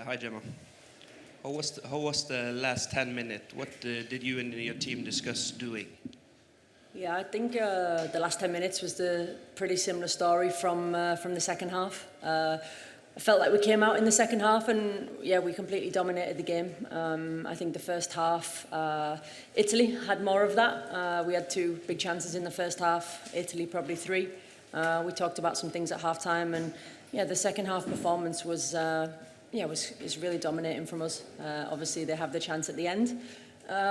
Hi, Gemma. How was the last 10 minutes? What did you and your team discuss doing? Yeah, I think the last 10 minutes was the pretty similar story from the second half. I felt like we came out in the second half and yeah, we completely dominated the game. I think the first half, Italy had more of that. We had 2 big chances in the first half, Italy probably 3. We talked about some things at half-time, and yeah, the second half performance was really dominating from us. Obviously, they have the chance at the end,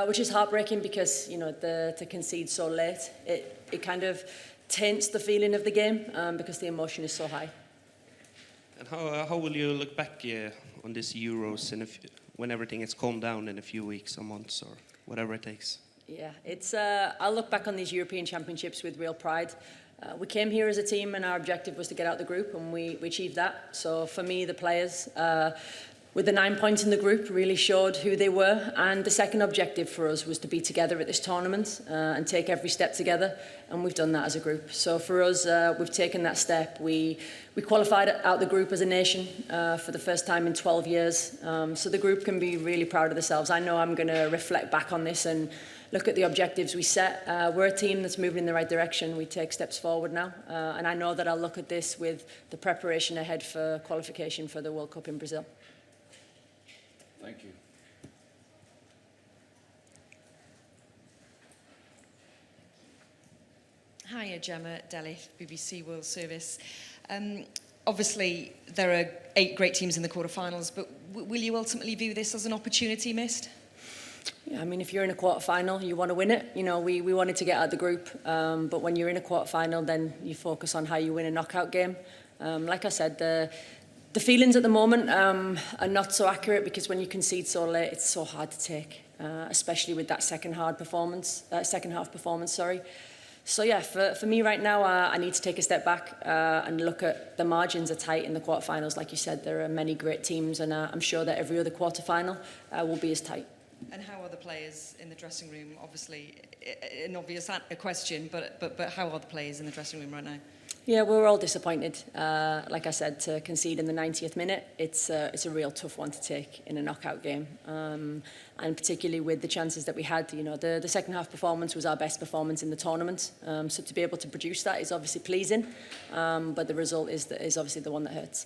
which is heartbreaking because to concede so late, it kind of taints the feeling of the game because the emotion is so high. And how will you look back on this Euros when everything is calmed down in a few weeks or months or whatever it takes? Yeah, I'll look back on these European Championships with real pride. We came here as a team and our objective was to get out the group, and we achieved that. So for me, the players, with the 9 points in the group, really showed who they were. And the second objective for us was to be together at this tournament and take every step together. And we've done that as a group. So for us, we've taken that step. We qualified out the group as a nation for the first time in 12 years. So the group can be really proud of themselves. I know I'm going to reflect back on this and look at the objectives we set. We're a team that's moving in the right direction. We take steps forward now. And I know that I'll look at this with the preparation ahead for qualification for the World Cup in Brazil. Thank you. Hiya, Gemma Deli, BBC World Service. Obviously, there are 8 great teams in the quarterfinals, but will you ultimately view this as an opportunity missed? Yeah, I mean, if you're in a quarterfinal, you want to win it. We wanted to get out of the group, but when you're in a quarterfinal, then you focus on how you win a knockout game. Like I said, the feelings at the moment are not so accurate because when you concede so late, it's so hard to take, especially with that second half performance. So yeah, for me right now, I need to take a step back and look at the margins are tight in the quarterfinals. Like you said, there are many great teams, and I'm sure that every other quarterfinal will be as tight. And how are the players in the dressing room? Obviously, an obvious question, but how are the players in the dressing room right now? Yeah, we were all disappointed. Like I said, to concede in the 90th minute, it's a real tough one to take in a knockout game. And particularly with the chances that we had, the second half performance was our best performance in the tournament. So to be able to produce that is obviously pleasing, but the result is obviously the one that hurts.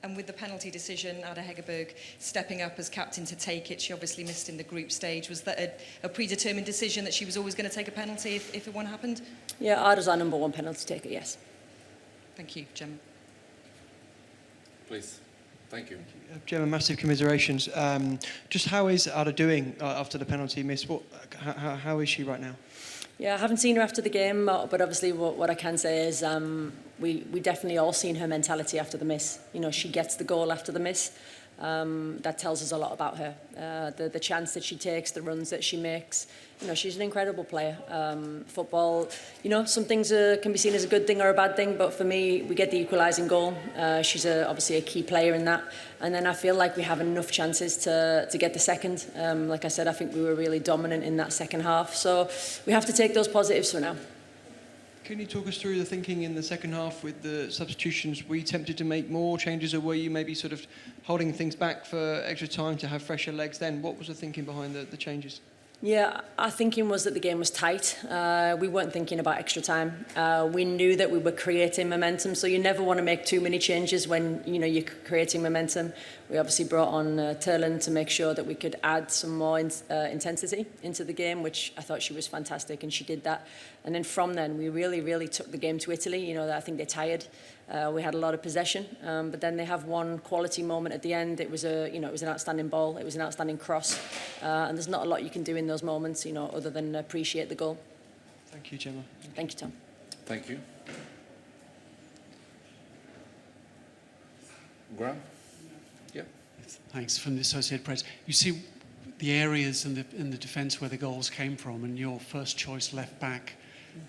And with the penalty decision, Ada Hegerberg stepping up as captain to take it, she obviously missed in the group stage. Was that a predetermined decision that she was always going to take a penalty if one happened? Yeah, Ada's our number 1 penalty taker, yes. Thank you, Gemma. Please. Thank you. Gemma, massive commiserations. Just how is Ada doing after the penalty miss? How is she right now? Yeah, I haven't seen her after the game, but obviously what I can say is we definitely all seen her mentality after the miss. She gets the goal after the miss. That tells us a lot about her. The chance that she takes, the runs that she makes. She's an incredible player. Football, some things can be seen as a good thing or a bad thing, but for me, we get the equalising goal. She's obviously a key player in that. And then I feel like we have enough chances to get the second. Like I said, I think we were really dominant in that second half. So we have to take those positives for now. Can you talk us through the thinking in the second half with the substitutions? Were you tempted to make more changes, or were you maybe sort of holding things back for extra time to have fresher legs then? What was the thinking behind the changes? Yeah, our thinking was that the game was tight. We weren't thinking about extra time. We knew that we were creating momentum, so you never want to make too many changes when you're creating momentum. We obviously brought on Turlen to make sure that we could add some more intensity into the game, which I thought she was fantastic, and she did that. And then from then, we really took the game to Italy. I think they're tired. We had a lot of possession, but then they have one quality moment at the end. It was an outstanding ball. It was an outstanding cross, and there's not a lot you can do in those moments, other than appreciate the goal. Thank you, Gemma. Thank you, Tom. Thank you. Graham? Yeah. Thanks. From the Associated Press. You see the areas in the defence where the goals came from, and your first choice left back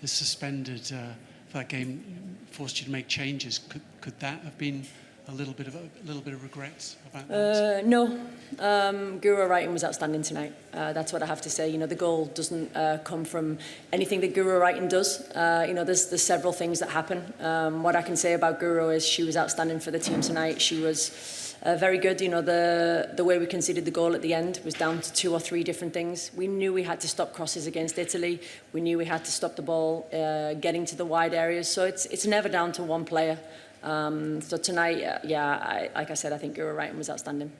is suspended for that game, forced you to make changes. Could that have been a little bit of regrets about that? No, Guro Wrighton was outstanding tonight. That's what I have to say. The goal doesn't come from anything that Guro Wrighton does. There's several things that happen. What I can say about Guro is she was outstanding for the team tonight. She was very good. You know, the way we conceded the goal at the end was down to 2 or 3 different things. We knew we had to stop crosses against Italy. We knew we had to stop the ball getting to the wide areas. So it's never down to one player. So tonight, like I said, I think you were right and was outstanding.